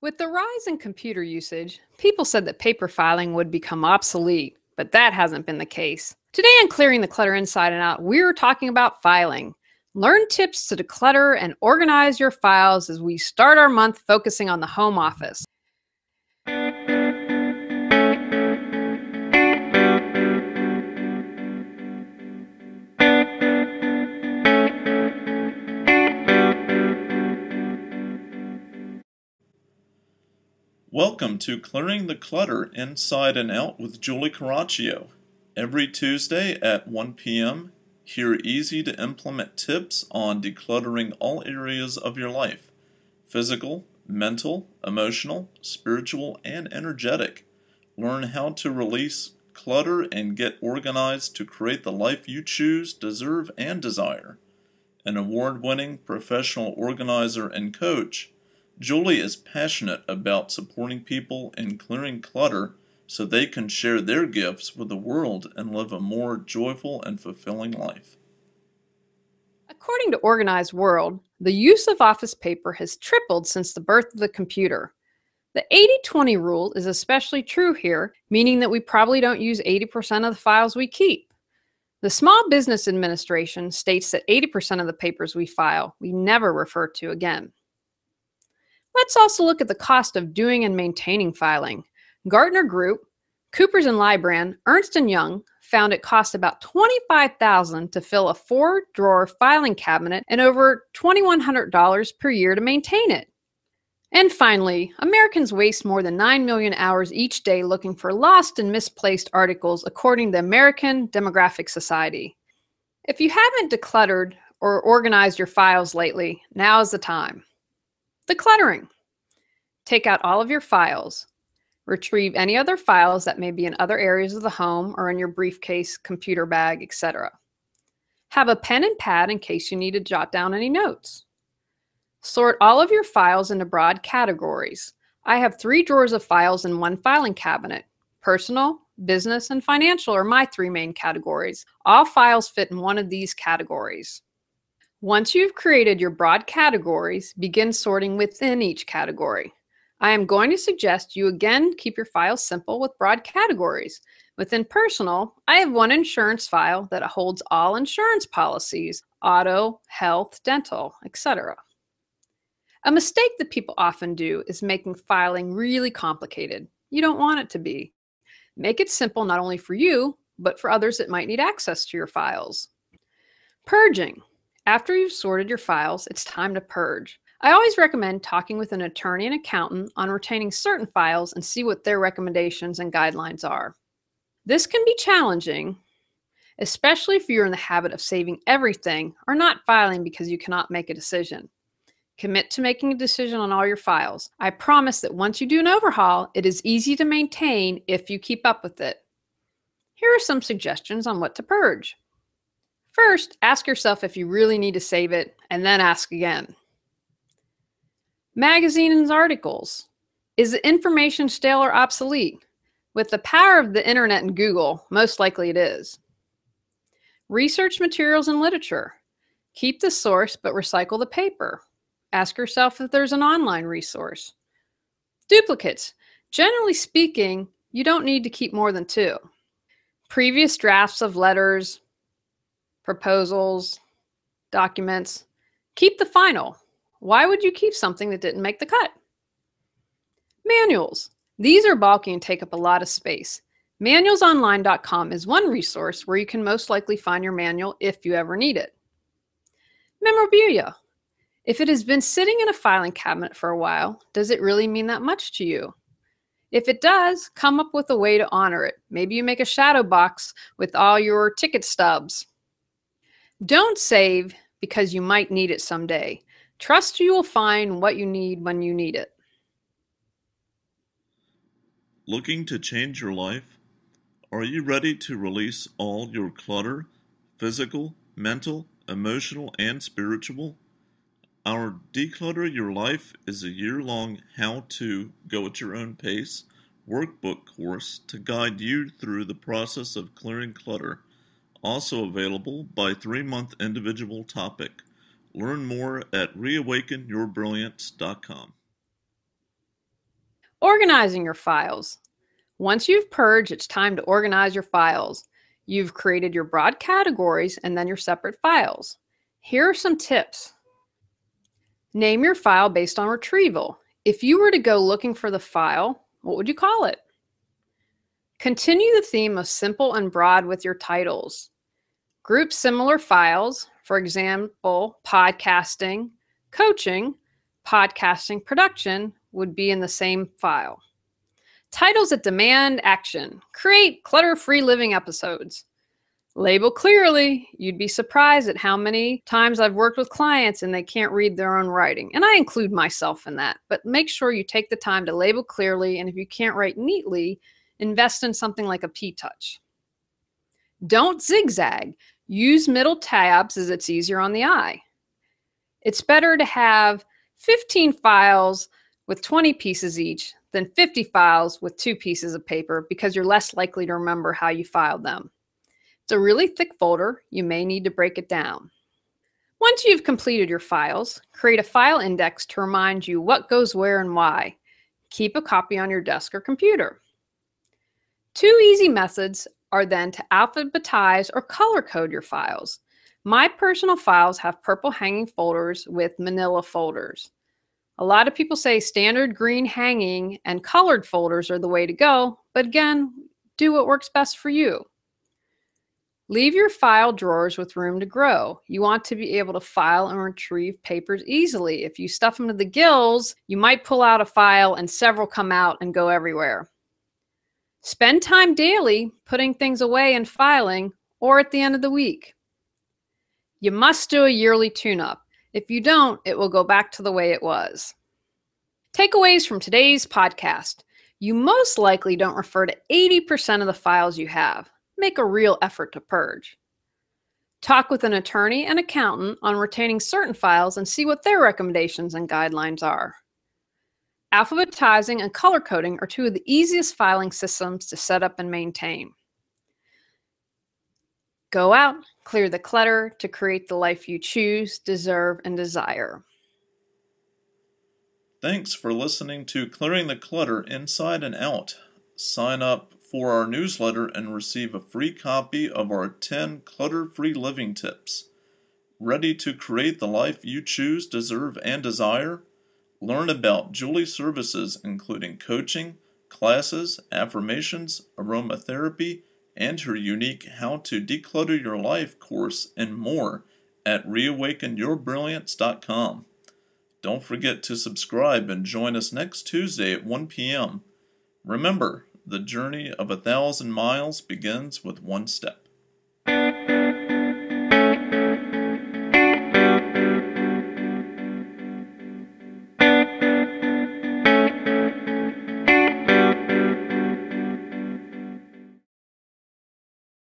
With the rise in computer usage, people said that paper filing would become obsolete, but that hasn't been the case. Today on Clearing the Clutter Inside and Out, we're talking about filing. Learn tips to declutter and organize your files as we start our month focusing on the home office. Welcome to Clearing the Clutter Inside and Out with Julie Coraccio. Every Tuesday at 1 p.m., hear easy to implement tips on decluttering all areas of your life: physical, mental, emotional, spiritual, and energetic. Learn how to release clutter and get organized to create the life you choose, deserve, and desire. An award-winning professional organizer and coach, Julie is passionate about supporting people in clearing clutter so they can share their gifts with the world and live a more joyful and fulfilling life. According to Organized World, the use of office paper has tripled since the birth of the computer. The 80-20 rule is especially true here, meaning that we probably don't use 80% of the files we keep. The Small Business Administration states that 80% of the papers we file we never refer to again. Let's also look at the cost of doing and maintaining filing. Gartner Group, Coopers & Lybrand, Ernst & Young found it costs about $25,000 to fill a 4-drawer filing cabinet and over $2,100 per year to maintain it. And finally, Americans waste more than 9 million hours each day looking for lost and misplaced articles, according to the American Demographic Society. If you haven't decluttered or organized your files lately, now is the time. Decluttering. Take out all of your files. Retrieve any other files that may be in other areas of the home or in your briefcase, computer bag, etc. Have a pen and pad in case you need to jot down any notes. Sort all of your files into broad categories. I have 3 drawers of files in one filing cabinet. Personal, business, and financial are my 3 main categories. All files fit in one of these categories. Once you've created your broad categories, begin sorting within each category. I am going to suggest you again keep your files simple with broad categories. Within personal, I have one insurance file that holds all insurance policies: auto, health, dental, etc. A mistake that people often do is making filing really complicated. You don't want it to be. Make it simple not only for you, but for others that might need access to your files. Purging. After you've sorted your files, it's time to purge. I always recommend talking with an attorney and accountant on retaining certain files and see what their recommendations and guidelines are. This can be challenging, especially if you're in the habit of saving everything or not filing because you cannot make a decision. Commit to making a decision on all your files. I promise that once you do an overhaul, it is easy to maintain if you keep up with it. Here are some suggestions on what to purge. First, ask yourself if you really need to save it, and then ask again. Magazines and articles. Is the information stale or obsolete? With the power of the internet and Google, most likely it is. Research materials and literature. Keep the source, but recycle the paper. Ask yourself if there's an online resource. Duplicates. Generally speaking, you don't need to keep more than 2. Previous drafts of letters, proposals, documents. Keep the final. Why would you keep something that didn't make the cut? Manuals. These are bulky and take up a lot of space. Manualsonline.com is one resource where you can most likely find your manual if you ever need it. Memorabilia. If it has been sitting in a filing cabinet for a while, does it really mean that much to you? If it does, come up with a way to honor it. Maybe you make a shadow box with all your ticket stubs. Don't save because you might need it someday. Trust you will find what you need when you need it. Looking to change your life? Are you ready to release all your clutter, physical, mental, emotional, and spiritual? Our Declutter Your Life is a year-long how-to, go at your own pace workbook course to guide you through the process of clearing clutter, also available by 3-month individual topic. Learn more at reawakenyourbrilliance.com. Organizing your files. Once you've purged, it's time to organize your files. You've created your broad categories and then your separate files. Here are some tips. Name your file based on retrieval. If you were to go looking for the file, what would you call it? Continue the theme of simple and broad with your titles. Group similar files, for example, podcasting, coaching, podcasting production would be in the same file. Titles that demand action. Create clutter-free living episodes. Label clearly. You'd be surprised at how many times I've worked with clients and they can't read their own writing. And I include myself in that. But make sure you take the time to label clearly, and if you can't write neatly, invest in something like a P-Touch. Don't zigzag. Use middle tabs as it's easier on the eye. It's better to have 15 files with 20 pieces each than 50 files with 2 pieces of paper, because you're less likely to remember how you filed them. It's a really thick folder. You may need to break it down. Once you've completed your files, create a file index to remind you what goes where and why. Keep a copy on your desk or computer. 2 easy methods are then to alphabetize or color code your files. My personal files have purple hanging folders with manila folders. A lot of people say standard green hanging and colored folders are the way to go, but again, do what works best for you. Leave your file drawers with room to grow. You want to be able to file and retrieve papers easily. If you stuff them to the gills, you might pull out a file and several come out and go everywhere. Spend time daily putting things away and filing, or at the end of the week. You must do a yearly tune-up. If you don't, it will go back to the way it was. Takeaways from today's podcast. You most likely don't refer to 80% of the files you have. Make a real effort to purge. Talk with an attorney and accountant on retaining certain files and see what their recommendations and guidelines are. Alphabetizing and color coding are 2 of the easiest filing systems to set up and maintain. Go out, clear the clutter to create the life you choose, deserve, and desire. Thanks for listening to Clearing the Clutter Inside and Out. Sign up for our newsletter and receive a free copy of our 10 clutter-free living tips. Ready to create the life you choose, deserve, and desire? Learn about Julie's services, including coaching, classes, affirmations, aromatherapy, and her unique How to Declutter Your Life course, and more at reawakenyourbrilliance.com. Don't forget to subscribe and join us next Tuesday at 1 p.m. Remember, the journey of 1,000 miles begins with 1 step.